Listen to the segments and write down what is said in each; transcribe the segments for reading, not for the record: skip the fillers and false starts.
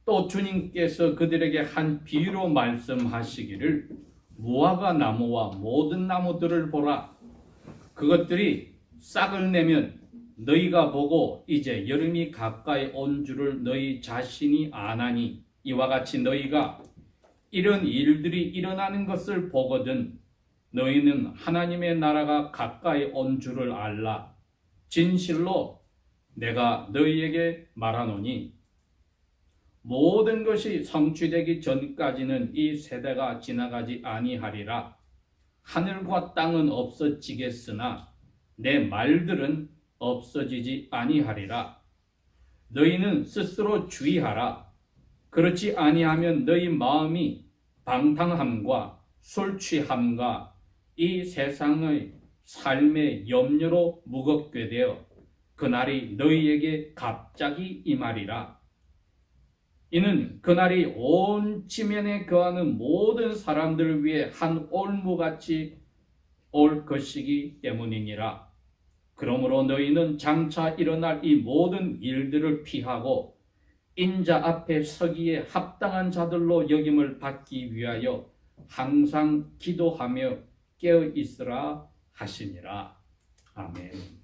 또 주님께서 그들에게 한 비유로 말씀하시기를 무화과 나무와 모든 나무들을 보라. 그것들이 싹을 내면 너희가 보고 이제 여름이 가까이 온 줄을 너희 자신이 아나니 이와 같이 너희가 이런 일들이 일어나는 것을 보거든 너희는 하나님의 나라가 가까이 온 줄을 알라. 진실로 내가 너희에게 말하노니 모든 것이 성취되기 전까지는 이 세대가 지나가지 아니하리라. 하늘과 땅은 없어지겠으나 내 말들은 없어지지 아니하리라. 너희는 스스로 주의하라. 그렇지 아니하면 너희 마음이 방탕함과 술 취함과 이 세상의 삶의 염려로 무겁게 되어 그날이 너희에게 갑자기 임하리라. 이는 그날이 온 지면에 거하는 모든 사람들을 위해 한 올무같이 올 것이기 때문이니라. 그러므로 너희는 장차 일어날 이 모든 일들을 피하고 인자 앞에 서기에 합당한 자들로 여김을 받기 위하여 항상 기도하며 깨어 있으라 하시니라. 아멘.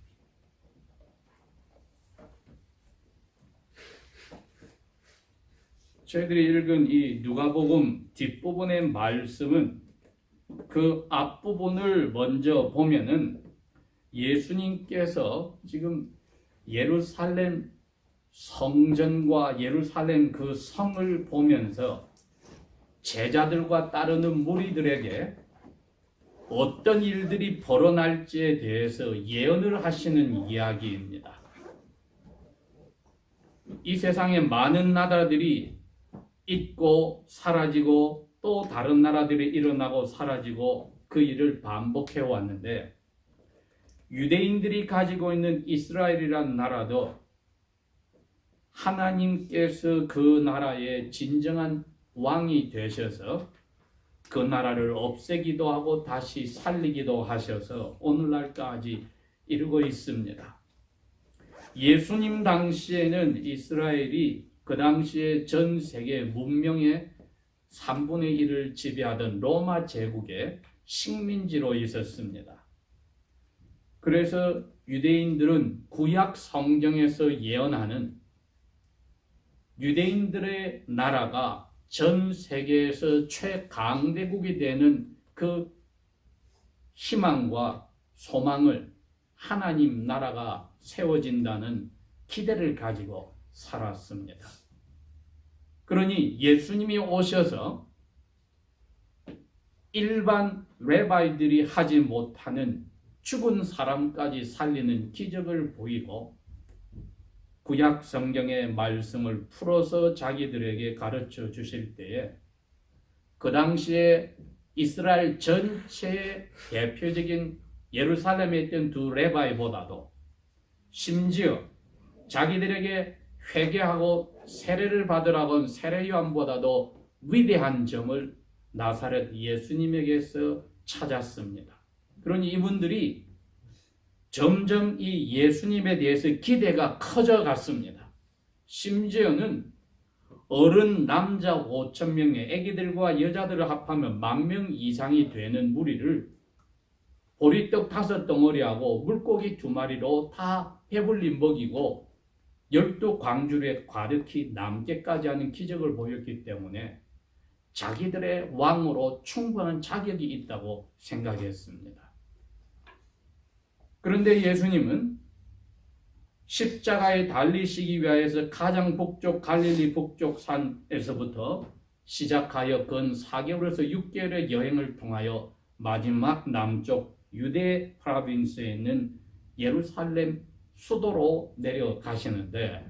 저희들이 읽은 이 누가복음 뒷부분의 말씀은 그 앞부분을 먼저 보면은 예수님께서 지금 예루살렘 성전과 예루살렘 그 성을 보면서 제자들과 따르는 무리들에게 어떤 일들이 벌어날지에 대해서 예언을 하시는 이야기입니다. 이 세상에 많은 나라들이 있고 사라지고 또 다른 나라들이 일어나고 사라지고 그 일을 반복해 왔는데 유대인들이 가지고 있는 이스라엘이라는 나라도 하나님께서 그 나라의 진정한 왕이 되셔서 그 나라를 없애기도 하고 다시 살리기도 하셔서 오늘날까지 이루고 있습니다. 예수님 당시에는 이스라엘이 그 당시에 전 세계 문명의 3분의 1을 지배하던 로마 제국의 식민지로 있었습니다. 그래서 유대인들은 구약 성경에서 예언하는 유대인들의 나라가 전 세계에서 최강대국이 되는 그 희망과 소망을 하나님 나라가 세워진다는 기대를 가지고 살았습니다. 그러니 예수님이 오셔서 일반 레바이들이 하지 못하는 죽은 사람까지 살리는 기적을 보이고 구약 성경의 말씀을 풀어서 자기들에게 가르쳐 주실 때에 그 당시에 이스라엘 전체의 대표적인 예루살렘에 있던 두 레바이보다도 심지어 자기들에게 회개하고 세례를 받으라고 한 세례 요한보다도 위대한 점을 나사렛 예수님에게서 찾았습니다. 그러니 이분들이 점점 이 예수님에 대해서 기대가 커져갔습니다. 심지어는 어른 남자 5,000명의 아기들과 여자들을 합하면 10,000명 이상이 되는 무리를 보리떡 5덩어리하고 물고기 2마리로 다 배불리 먹이고 12광주리에 가득히 남게까지 하는 기적을 보였기 때문에 자기들의 왕으로 충분한 자격이 있다고 생각했습니다. 그런데 예수님은 십자가에 달리시기 위하여서 가장 북쪽 갈릴리 북쪽 산에서부터 시작하여 근 4개월에서 6개월의 여행을 통하여 마지막 남쪽 유대 프로빈스에 있는 예루살렘 수도로 내려가시는데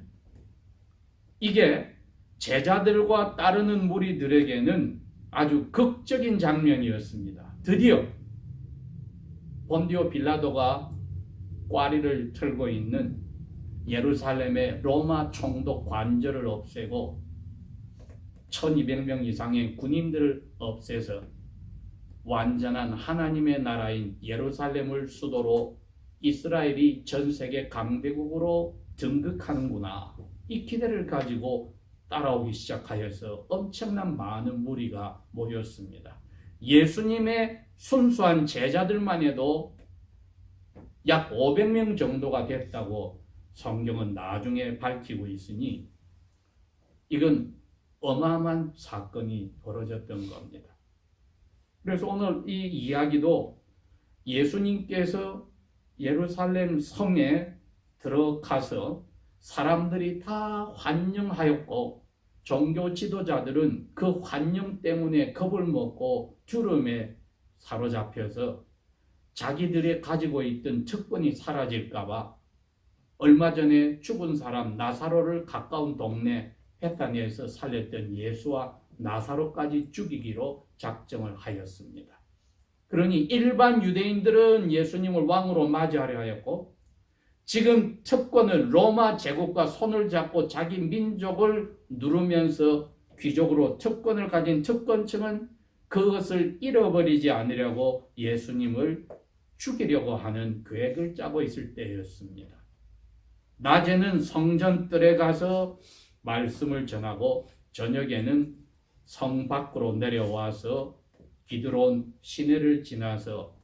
이게 제자들과 따르는 무리들에게는 아주 극적인 장면이었습니다. 드디어 본디오 빌라도가 꽈리를 틀고 있는 예루살렘의 로마 총독 관저를 없애고 1200명 이상의 군인들을 없애서 완전한 하나님의 나라인 예루살렘을 수도로 이스라엘이 전 세계 강대국으로 등극하는구나. 이 기대를 가지고 따라오기 시작하여서 엄청난 많은 무리가 모였습니다. 예수님의 순수한 제자들만 해도 약 500명 정도가 됐다고 성경은 나중에 밝히고 있으니 이건 어마어마한 사건이 벌어졌던 겁니다. 그래서 오늘 이 이야기도 예수님께서 예루살렘 성에 들어가서 사람들이 다 환영하였고 종교 지도자들은 그 환영 때문에 겁을 먹고 두려움에 사로잡혀서 자기들이 가지고 있던 특권이 사라질까 봐 얼마 전에 죽은 사람 나사로를 가까운 동네 베타니에서 살렸던 예수와 나사로까지 죽이기로 작정을 하였습니다. 그러니 일반 유대인들은 예수님을 왕으로 맞이하려 하였고 지금 특권은 로마 제국과 손을 잡고 자기 민족을 누르면서 귀족으로 특권을 가진 특권층은 그것을 잃어버리지 않으려고 예수님을 죽이려고 하는 계획을 짜고 있을 때였습니다. 낮에는 성전뜰에 가서 말씀을 전하고 저녁에는 성 밖으로 내려와서 기드론 시내를 지나서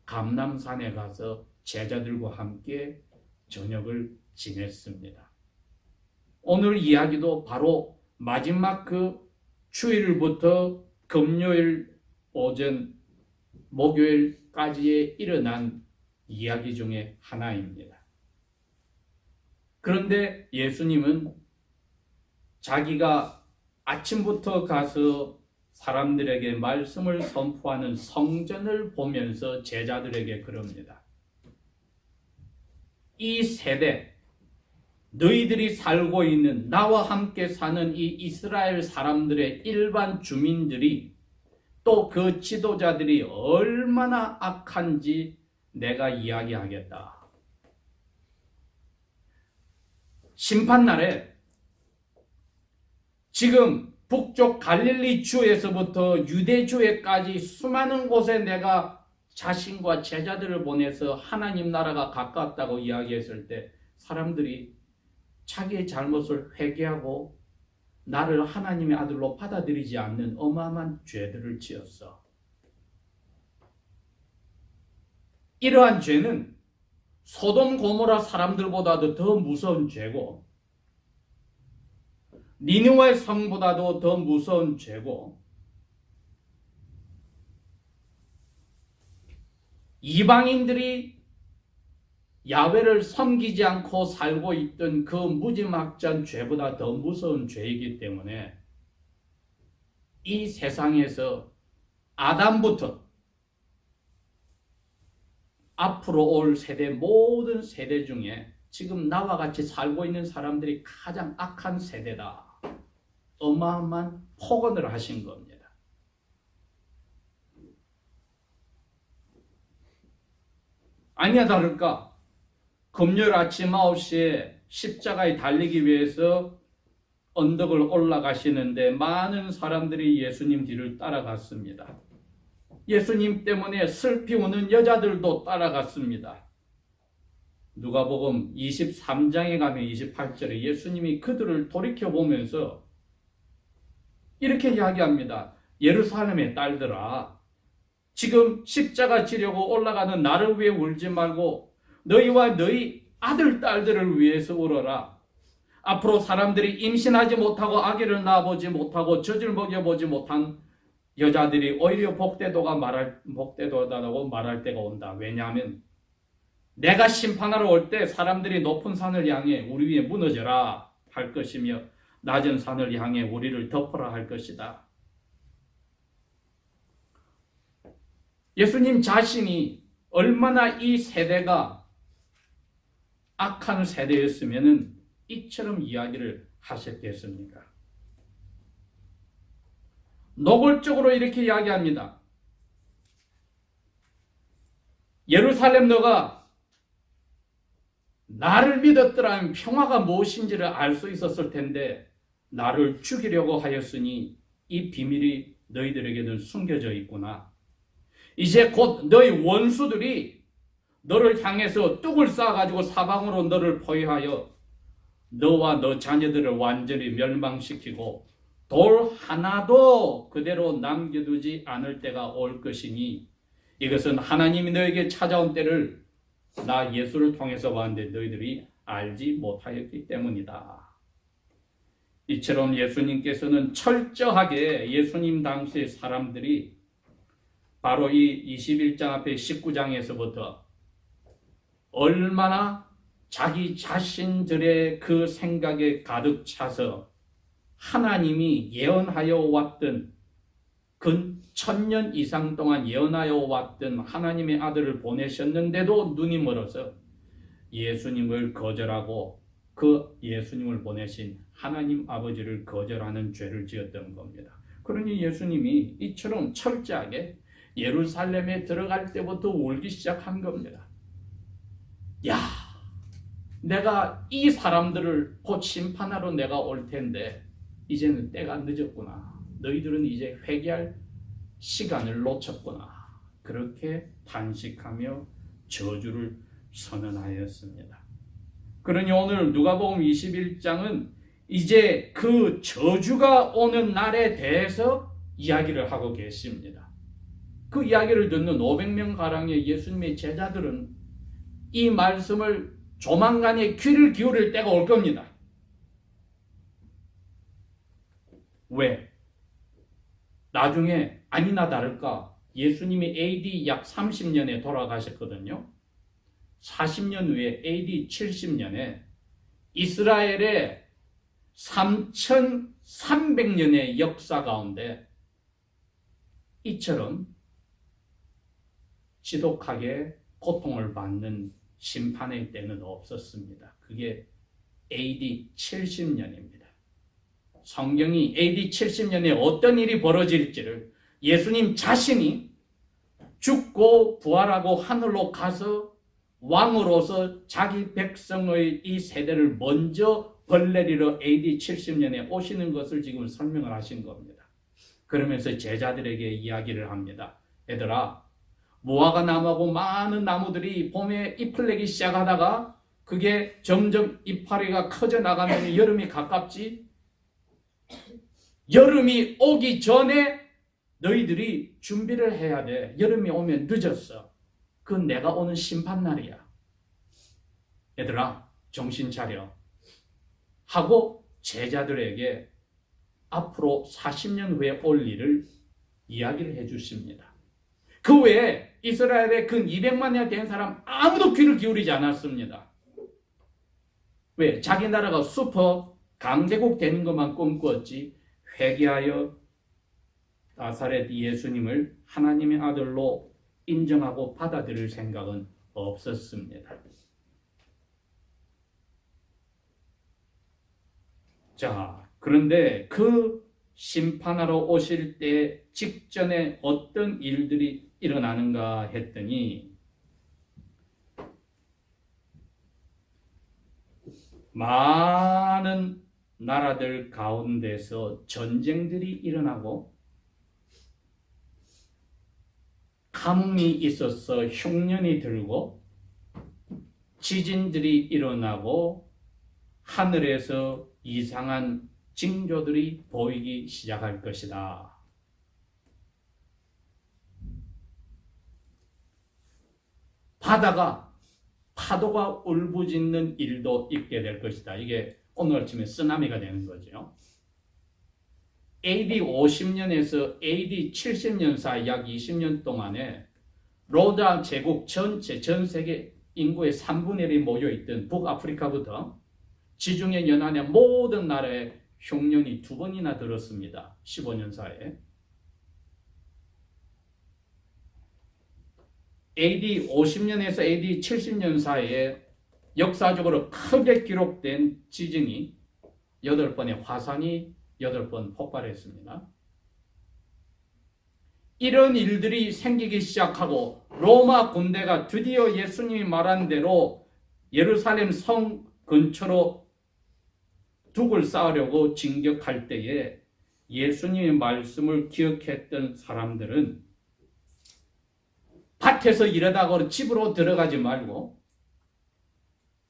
감람산에 가서 제자들과 함께 저녁을 지냈습니다. 오늘 이야기도 바로 마지막 그 주일부터 금요일 오전 목요일까지에 일어난 이야기 중에 하나입니다. 그런데 예수님은 자기가 아침부터 가서 사람들에게 말씀을 선포하는 성전을 보면서 제자들에게 그럽니다. 이 세대, 너희들이 살고 있는 나와 함께 사는 이 이스라엘 사람들의 일반 주민들이 또 그 지도자들이 얼마나 악한지 내가 이야기하겠다. 심판날에 지금 북쪽 갈릴리 주에서부터 유대 주에까지 수많은 곳에 내가 자신과 제자들을 보내서 하나님 나라가 가까웠다고 이야기했을 때 사람들이 자기의 잘못을 회개하고 나를 하나님의 아들로 받아들이지 않는 어마어마한 죄들을 지었어. 이러한 죄는 소돔 고모라 사람들보다도 더 무서운 죄고 니느웨 성보다도 더 무서운 죄고 이방인들이 야훼를 섬기지 않고 살고 있던 그 무지막지한 죄보다 더 무서운 죄이기 때문에 이 세상에서 아담부터 앞으로 올 세대 모든 세대 중에 지금 나와 같이 살고 있는 사람들이 가장 악한 세대다. 어마어마한 폭언을 하신 겁니다. 아니야 다를까? 금요일 아침 9시에 십자가에 달리기 위해서 언덕을 올라가시는데 많은 사람들이 예수님 뒤를 따라갔습니다. 예수님 때문에 슬피 우는 여자들도 따라갔습니다. 누가복음 23장에 가면 28절에 예수님이 그들을 돌이켜보면서 이렇게 이야기합니다. 예루살렘의 딸들아, 지금 십자가 지려고 올라가는 나를 위해 울지 말고 너희와 너희 아들, 딸들을 위해서 울어라. 앞으로 사람들이 임신하지 못하고 아기를 낳아보지 못하고 젖을 먹여보지 못한 여자들이 오히려 복되도다라고 말할 때가 온다. 왜냐하면 내가 심판하러 올 때 사람들이 높은 산을 향해 우리 위에 무너져라 할 것이며 낮은 산을 향해 우리를 덮어라 할 것이다. 예수님 자신이 얼마나 이 세대가 악한 세대였으면 이처럼 이야기를 하셨겠습니까? 노골적으로 이렇게 이야기합니다. 예루살렘 너가 나를 믿었더라면 평화가 무엇인지를 알 수 있었을 텐데 나를 죽이려고 하였으니 이 비밀이 너희들에게는 숨겨져 있구나. 이제 곧 너희 원수들이 너를 향해서 뚝을 쌓아가지고 사방으로 너를 포위하여 너와 너 자녀들을 완전히 멸망시키고 돌 하나도 그대로 남겨두지 않을 때가 올 것이니 이것은 하나님이 너에게 찾아온 때를 나 예수를 통해서 봤는데 너희들이 알지 못하였기 때문이다. 이처럼 예수님께서는 철저하게 예수님 당시의 사람들이 바로 이 21장 앞에 19장에서부터 얼마나 자기 자신들의 그 생각에 가득 차서 하나님이 예언하여 왔던 근 1000년 이상 동안 예언하여 왔던 하나님의 아들을 보내셨는데도 눈이 멀어서 예수님을 거절하고 그 예수님을 보내신 하나님 아버지를 거절하는 죄를 지었던 겁니다. 그러니 예수님이 이처럼 철저하게 예루살렘에 들어갈 때부터 울기 시작한 겁니다. 야, 내가 이 사람들을 곧 심판하러 내가 올 텐데 이제는 때가 늦었구나. 너희들은 이제 회개할 시간을 놓쳤구나. 그렇게 탄식하며 저주를 선언하였습니다. 그러니 오늘 누가복음 21장은 이제 그 저주가 오는 날에 대해서 이야기를 하고 계십니다. 그 이야기를 듣는 500명 가량의 예수님의 제자들은 이 말씀을 조만간에 귀를 기울일 때가 올 겁니다. 왜? 나중에 아니나 다를까 예수님이 AD 약 30년에 돌아가셨거든요. 40년 후에 AD 70년에 이스라엘의 3300년의 역사 가운데 이처럼 지독하게 고통을 받는 심판의 때는 없었습니다. 그게 AD 70년입니다. 성경이 AD 70년에 어떤 일이 벌어질지를 예수님 자신이 죽고 부활하고 하늘로 가서 왕으로서 자기 백성의 이 세대를 먼저 벌내리러 AD 70년에 오시는 것을 지금 설명을 하신 겁니다. 그러면서 제자들에게 이야기를 합니다. 얘들아, 무화과 나무하고 많은 나무들이 봄에 잎을 내기 시작하다가 그게 점점 이파리가 커져 나가면 여름이 가깝지. 여름이 오기 전에 너희들이 준비를 해야 돼. 여름이 오면 늦었어. 그건 내가 오는 심판날이야. 얘들아, 정신 차려. 하고 제자들에게 앞으로 40년 후에 올 일을 이야기를 해주십니다. 그 외에 이스라엘의 근 200만 년 된 사람 아무도 귀를 기울이지 않았습니다. 왜? 자기 나라가 슈퍼 강대국 되는 것만 꿈꾸었지 회개하여 나사렛 예수님을 하나님의 아들로 인정하고 받아들일 생각은 없었습니다. 자, 그런데 그 심판하러 오실 때 직전에 어떤 일들이 일어나는가 했더니 많은 나라들 가운데서 전쟁들이 일어나고 가뭄이 있어서 흉년이 들고 지진들이 일어나고 하늘에서 이상한 징조들이 보이기 시작할 것이다. 바다가 파도가 울부짖는 일도 있게 될 것이다. 이게 오늘 아침에 쓰나미가 되는 거죠. AD 50년에서 AD 70년 사이 약 20년 동안에 로다 제국 전체 전 세계 인구의 3분의 1이 모여있던 북아프리카부터 지중해 연안의 모든 나라에 흉년이 2번이나 들었습니다. 15년 사이에. AD 50년에서 AD 70년 사이에 역사적으로 크게 기록된 지진이 8번의 화산이 8번 폭발했습니다. 이런 일들이 생기기 시작하고 로마 군대가 드디어 예수님이 말한 대로 예루살렘 성 근처로 둑을 쌓으려고 진격할 때에 예수님의 말씀을 기억했던 사람들은 밭에서 일하다가 집으로 들어가지 말고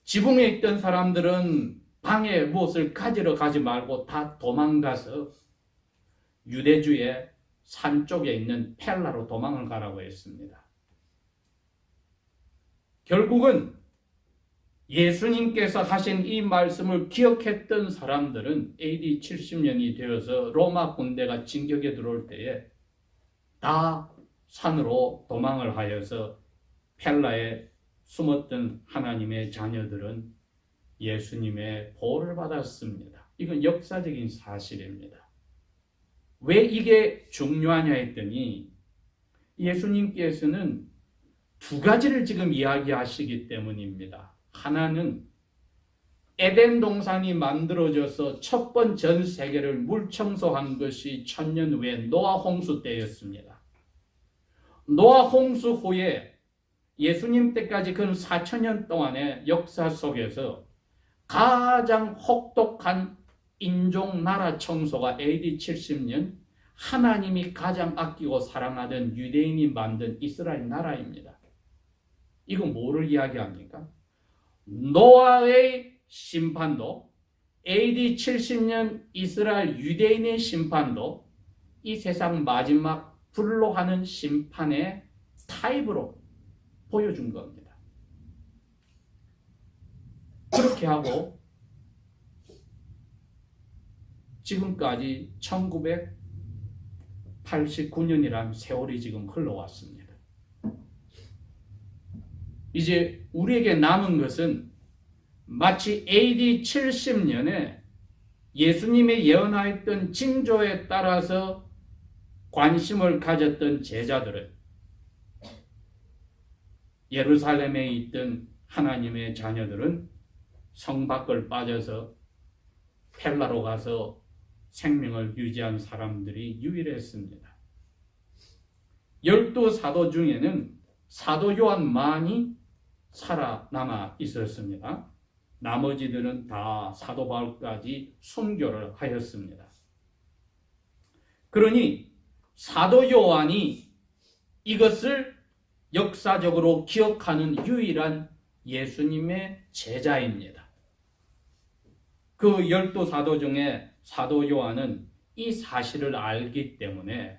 지붕에 있던 사람들은 방에 무엇을 가지러 가지 말고 다 도망가서 유대주의 산 쪽에 있는 펠라로 도망을 가라고 했습니다. 결국은 예수님께서 하신 이 말씀을 기억했던 사람들은 AD 70년이 되어서 로마 군대가 진격에 들어올 때에 다 산으로 도망을 하여서 펠라에 숨었던 하나님의 자녀들은 예수님의 보호를 받았습니다. 이건 역사적인 사실입니다. 왜 이게 중요하냐 했더니 예수님께서는 두 가지를 지금 이야기하시기 때문입니다. 하나는 에덴 동산이 만들어져서 첫 번 전 세계를 물청소한 것이 1000년 후에 노아 홍수 때였습니다. 노아 홍수 후에 예수님 때까지 그 4000년 동안의 역사 속에서 가장 혹독한 인종 나라 청소가 AD 70년 하나님이 가장 아끼고 사랑하던 유대인이 만든 이스라엘 나라입니다. 이건 뭐를 이야기합니까? 노아의 심판도 AD 70년 이스라엘 유대인의 심판도 이 세상 마지막 불로 하는 심판의 타입으로 보여준 겁니다. 그렇게 하고 지금까지 1989년이란 세월이 지금 흘러왔습니다. 이제 우리에게 남은 것은 마치 AD 70년에 예수님의 예언하였던 징조에 따라서 관심을 가졌던 제자들은 예루살렘에 있던 하나님의 자녀들은 성 밖을 빠져서 펠라로 가서 생명을 유지한 사람들이 유일했습니다. 12사도 중에는 사도 요한만이 살아남아 있었습니다. 나머지들은 다 사도 바울까지 순교를 하였습니다. 그러니 사도 요한이 이것을 역사적으로 기억하는 유일한 예수님의 제자입니다. 그 12사도 중에 사도 요한은 이 사실을 알기 때문에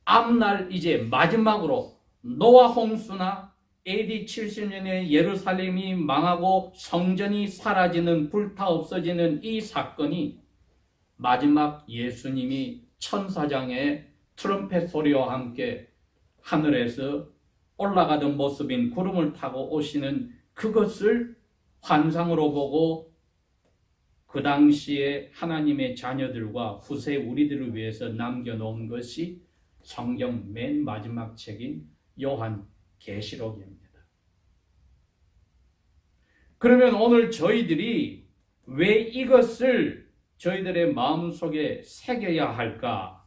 앞날 이제 마지막으로 노아 홍수나 AD 70년에 예루살렘이 망하고 성전이 사라지는 불타 없어지는 이 사건이 마지막 예수님이 천사장의 트럼펫 소리와 함께 하늘에서 올라가던 모습인 구름을 타고 오시는 그것을 환상으로 보고 그 당시에 하나님의 자녀들과 후세 우리들을 위해서 남겨놓은 것이 성경 맨 마지막 책인 요한계시록입니다. 그러면 오늘 저희들이 왜 이것을 저희들의 마음속에 새겨야 할까?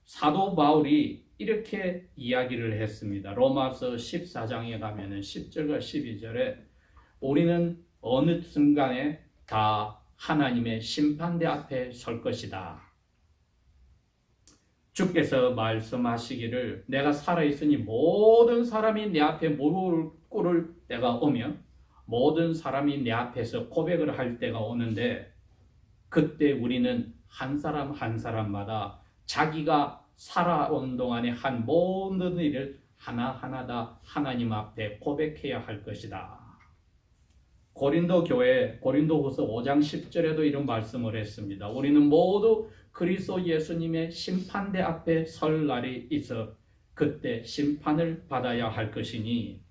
사도 바울이 이렇게 이야기를 했습니다. 로마서 14장에 가면은 10절과 12절에 우리는 어느 순간에 다 하나님의 심판대 앞에 설 것이다. 주께서 말씀하시기를 내가 살아있으니 모든 사람이 내 앞에 무릎을 꿇을 때가 오면 모든 사람이 내 앞에서 고백을 할 때가 오는데 그때 우리는 한 사람 한 사람마다 자기가 살아온 동안에 한 모든 일을 하나하나 다 하나님 앞에 고백해야 할 것이다. 고린도 교회 고린도후서 5장 10절에도 이런 말씀을 했습니다. 우리는 모두 그리스도 예수님의 심판대 앞에 설 날이 있어 그때 심판을 받아야 할 것이니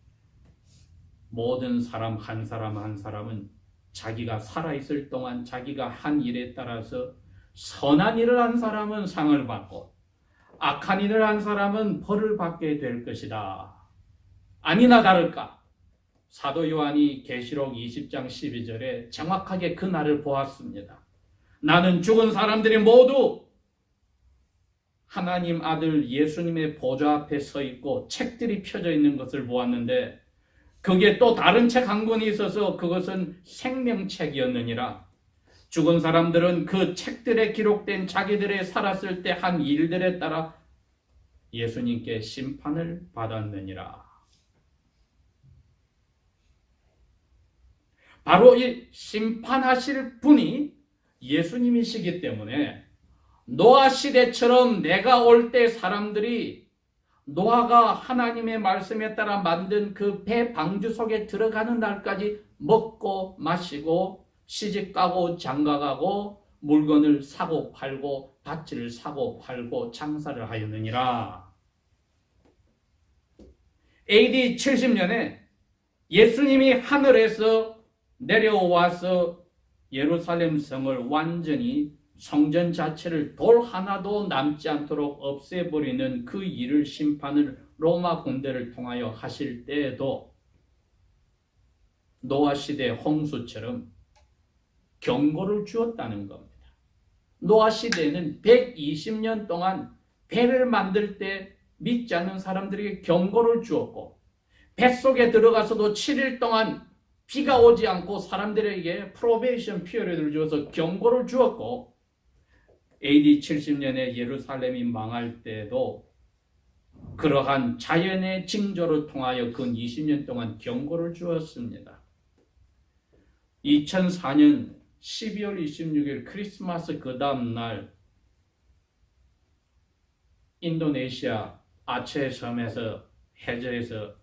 모든 사람 한 사람은 자기가 살아있을 동안 자기가 한 일에 따라서 선한 일을 한 사람은 상을 받고 악한 일을 한 사람은 벌을 받게 될 것이다. 아니나 다를까 사도 요한이 계시록 20장 12절에 정확하게 그 날을 보았습니다. 나는 죽은 사람들이 모두 하나님 아들 예수님의 보좌 앞에 서 있고 책들이 펴져 있는 것을 보았는데 거기에 또 다른 책 한 권이 있어서 그것은 생명책이었느니라. 죽은 사람들은 그 책들에 기록된 자기들의 살았을 때 한 일들에 따라 예수님께 심판을 받았느니라. 바로 이 심판하실 분이 예수님이시기 때문에 노아 시대처럼 내가 올 때 사람들이 노아가 하나님의 말씀에 따라 만든 그 배 방주 속에 들어가는 날까지 먹고 마시고 시집가고 장가가고 물건을 사고 팔고 밭을 사고 팔고 장사를 하였느니라. AD 70년에 예수님이 하늘에서 내려와서 예루살렘 성을 완전히 성전 자체를 돌 하나도 남지 않도록 없애버리는 그 일을 심판을 로마 군대를 통하여 하실 때에도 노아 시대 홍수처럼 경고를 주었다는 겁니다. 노아 시대에는 120년 동안 배를 만들 때 믿지 않는 사람들에게 경고를 주었고 뱃속에 들어가서도 7일 동안 비가 오지 않고 사람들에게 프로베이션 피어리드를 주어서 경고를 주었고 AD 70년에 예루살렘이 망할 때도 그러한 자연의 징조를 통하여 근 20년 동안 경고를 주었습니다. 2004년 12월 26일 크리스마스 그 다음 날 인도네시아 아체 섬에서 해저에서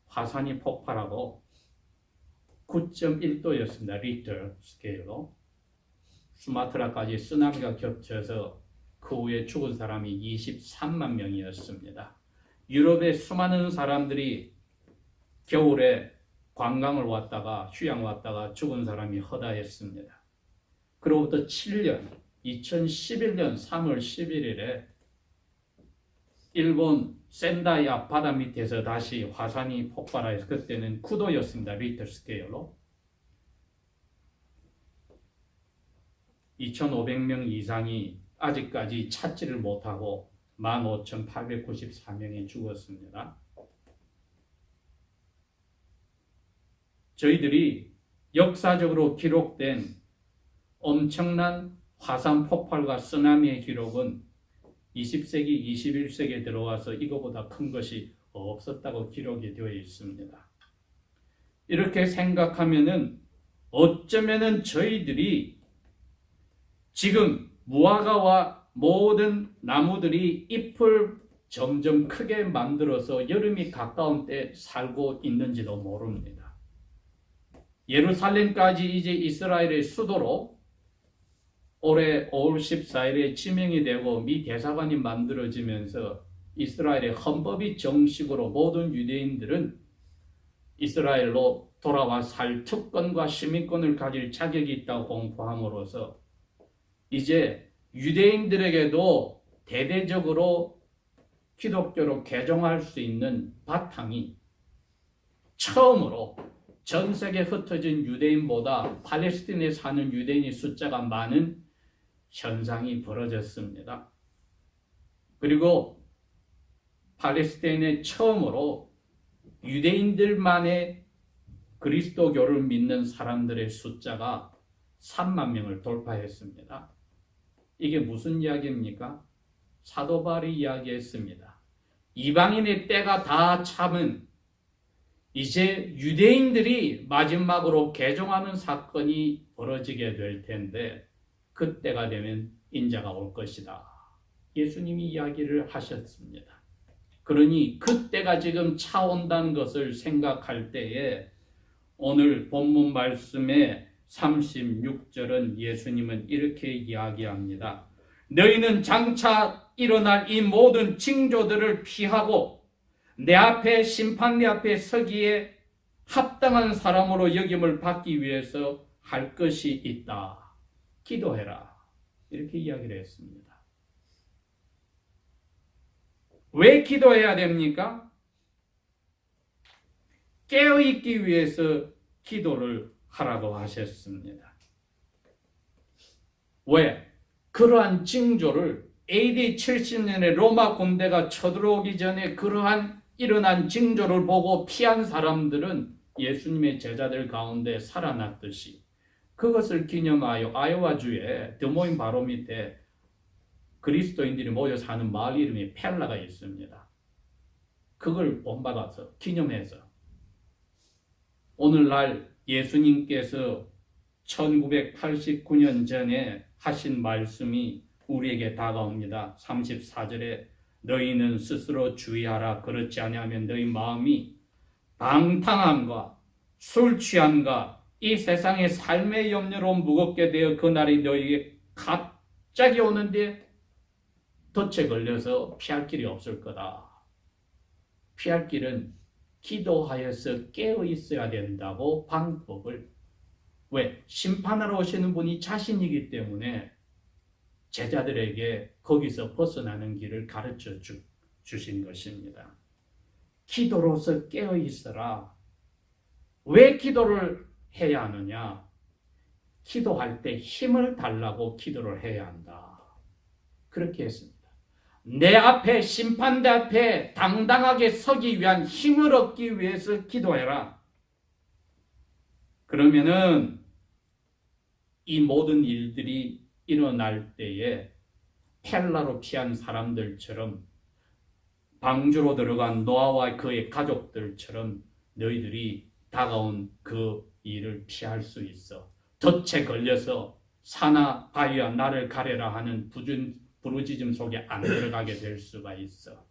화산이 폭발하고 9.1도였습니다. 리터 스케일로. 수마트라까지 쓰나미가 겹쳐서 그 후에 죽은 사람이 23만 명이었습니다. 유럽의 수많은 사람들이 겨울에 관광을 왔다가 휴양 왔다가 죽은 사람이 허다했습니다. 그로부터 7년, 2011년 3월 11일에 일본 센다이 바다 밑에서 다시 화산이 폭발해서 그때는 9도였습니다. 리터 스케일로. 2,500명 이상이 아직까지 찾지를 못하고 15,894명이 죽었습니다. 저희들이 역사적으로 기록된 엄청난 화산 폭발과 쓰나미의 기록은 20세기, 21세기에 들어와서 이거보다 큰 것이 없었다고 기록이 되어 있습니다. 이렇게 생각하면은 어쩌면은 저희들이 지금 무화과와 모든 나무들이 잎을 점점 크게 만들어서 여름이 가까운 때 살고 있는지도 모릅니다. 예루살렘까지 이제 이스라엘의 수도로 올해 5월 14일에 지명이 되고 미 대사관이 만들어지면서 이스라엘의 헌법이 정식으로 모든 유대인들은 이스라엘로 돌아와 살 특권과 시민권을 가질 자격이 있다고 공포함으로써 이제 유대인들에게도 대대적으로 기독교로 개종할 수 있는 바탕이 처음으로 전 세계에 흩어진 유대인보다 팔레스틴에 사는 유대인의 숫자가 많은 현상이 벌어졌습니다. 그리고 팔레스타인에 처음으로 유대인들만의 그리스도교를 믿는 사람들의 숫자가 3만 명을 돌파했습니다. 이게 무슨 이야기입니까? 사도 바울이 이야기했습니다. 이방인의 때가 다 참은 이제 유대인들이 마지막으로 개종하는 사건이 벌어지게 될 텐데 그때가 되면 인자가 올 것이다. 예수님이 이야기를 하셨습니다. 그러니 그때가 지금 차온다는 것을 생각할 때에 오늘 본문 말씀의 36절은 예수님은 이렇게 이야기합니다. 너희는 장차 일어날 이 모든 징조들을 피하고 내 앞에 심판대 앞에 서기에 합당한 사람으로 여김을 받기 위해서 할 것이 있다. 기도해라. 이렇게 이야기를 했습니다. 왜 기도해야 됩니까? 깨어있기 위해서 기도를 하라고 하셨습니다. 왜? 그러한 징조를 AD 70년에 로마 군대가 쳐들어오기 전에 그러한 일어난 징조를 보고 피한 사람들은 예수님의 제자들 가운데 살아났듯이 그것을 기념하여 아이오와주의 드모인 바로 밑에 그리스도인들이 모여 사는 마을 이름이 펠라가 있습니다. 그걸 본받아서 기념해서 오늘날 예수님께서 1989년 전에 하신 말씀이 우리에게 다가옵니다. 34절에 너희는 스스로 주의하라. 그렇지 아니하면 너희 마음이 방탕함과 술 취함과 이 세상의 삶의 염려로 무겁게 되어 그날이 너희에게 갑자기 오는데 덫에 걸려서 피할 길이 없을 거다. 피할 길은 기도하여서 깨어 있어야 된다고 방법을, 왜? 심판하러 오시는 분이 자신이기 때문에 제자들에게 거기서 벗어나는 길을 가르쳐 주신 것입니다. 기도로서 깨어 있어라. 왜 기도를 해야 하느냐? 기도할 때 힘을 달라고 기도를 해야 한다. 그렇게 했습니다. 내 앞에, 심판대 앞에 당당하게 서기 위한 힘을 얻기 위해서 기도해라. 그러면은 이 모든 일들이 일어날 때에 헬라로 피한 사람들처럼, 방주로 들어간 노아와 그의 가족들처럼 너희들이 다가온 그 일을 피할 수 있어. 덫에 걸려서 사나 바위야 나를 가려라 하는 부르짖음 속에 안 들어가게 될 수가 있어.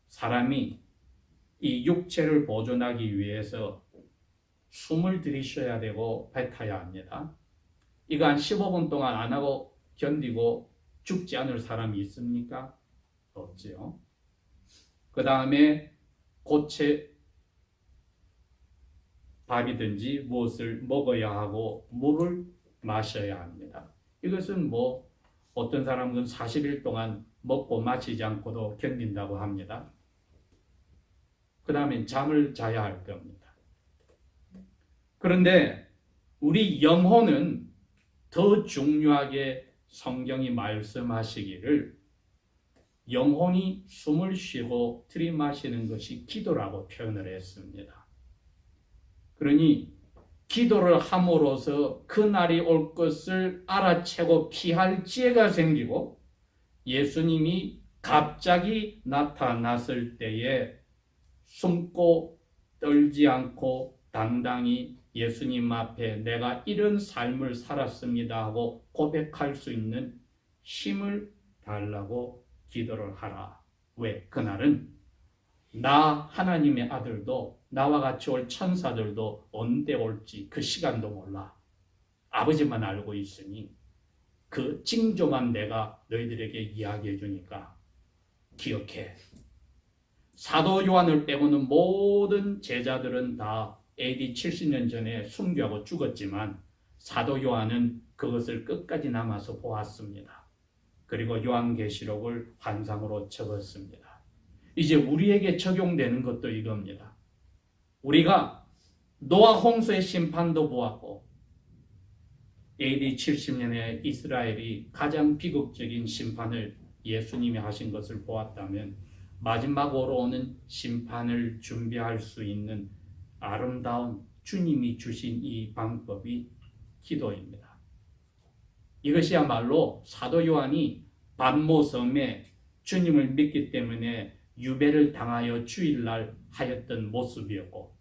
사람이 이 육체를 보존하기 위해서 숨을 들이쉬어야 되고 뱉어야 합니다. 이거 한 15분 동안 안 하고 견디고 죽지 않을 사람이 있습니까? 없지요. 그 다음에 고체 밥이든지 무엇을 먹어야 하고 물을 마셔야 합니다. 이것은 뭐 어떤 사람은 40일 동안 먹고 마시지 않고도 견딘다고 합니다. 그 다음에 잠을 자야 할 겁니다. 그런데 우리 영혼은 더 중요하게 성경이 말씀하시기를 영혼이 숨을 쉬고 들이마시는 것이 기도라고 표현을 했습니다. 그러니 기도를 함으로써 그날이 올 것을 알아채고 피할 지혜가 생기고 예수님이 갑자기 나타났을 때에 숨고 떨지 않고 당당히 예수님 앞에 내가 이런 삶을 살았습니다 하고 고백할 수 있는 힘을 달라고 기도를 하라. 왜? 그날은 나 하나님의 아들도 나와 같이 올 천사들도 언제 올지 그 시간도 몰라. 아버지만 알고 있으니 그 징조만 내가 너희들에게 이야기해 주니까 기억해. 사도 요한을 빼고는 모든 제자들은 다 AD 70년 전에 순교하고 죽었지만 사도 요한은 그것을 끝까지 남아서 보았습니다. 그리고 요한계시록을 환상으로 적었습니다. 이제 우리에게 적용되는 것도 이겁니다. 우리가 노아 홍수의 심판도 보았고 AD 70년에 이스라엘이 가장 비극적인 심판을 예수님이 하신 것을 보았다면 마지막으로 오는 심판을 준비할 수 있는 아름다운 주님이 주신 이 방법이 기도입니다. 이것이야말로 사도 요한이 반모섬에 주님을 믿기 때문에 유배를 당하여 주일날 하였던 모습이었고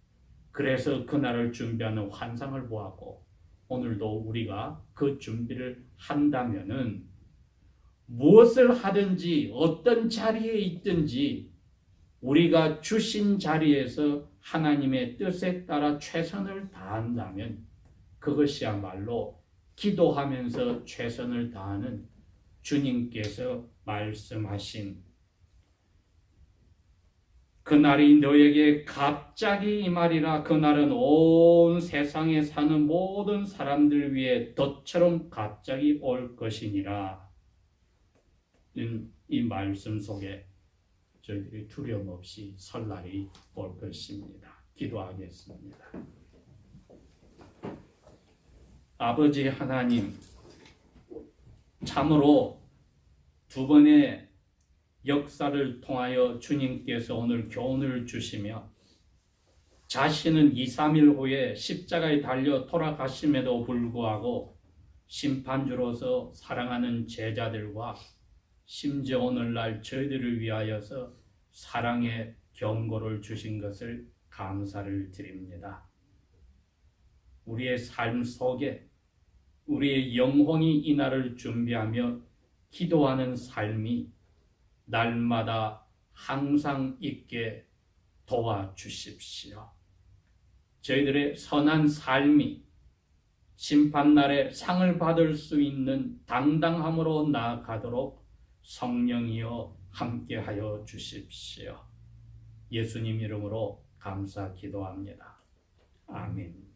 그래서 그날을 준비하는 환상을 보았고 오늘도 우리가 그 준비를 한다면은 무엇을 하든지 어떤 자리에 있든지 우리가 주신 자리에서 하나님의 뜻에 따라 최선을 다한다면 그것이야말로 기도하면서 최선을 다하는 주님께서 말씀하신 그날이 너에게 갑자기 임하리라. 그날은 온 세상에 사는 모든 사람들 위해 덫처럼 갑자기 올 것이니라. 이 말씀 속에 저희들이 두려움 없이 설 날이 올 것입니다. 기도하겠습니다. 아버지 하나님, 참으로 두 번의 역사를 통하여 주님께서 오늘 교훈을 주시며 자신은 2, 3일 후에 십자가에 달려 돌아가심에도 불구하고 심판주로서 사랑하는 제자들과 심지어 오늘날 저희들을 위하여서 사랑의 경고를 주신 것을 감사를 드립니다. 우리의 삶 속에 우리의 영혼이 이날을 준비하며 기도하는 삶이 날마다 항상 있게 도와주십시오. 저희들의 선한 삶이 심판날에 상을 받을 수 있는 당당함으로 나아가도록 성령이여 함께하여 주십시오. 예수님 이름으로 감사 기도합니다. 아멘.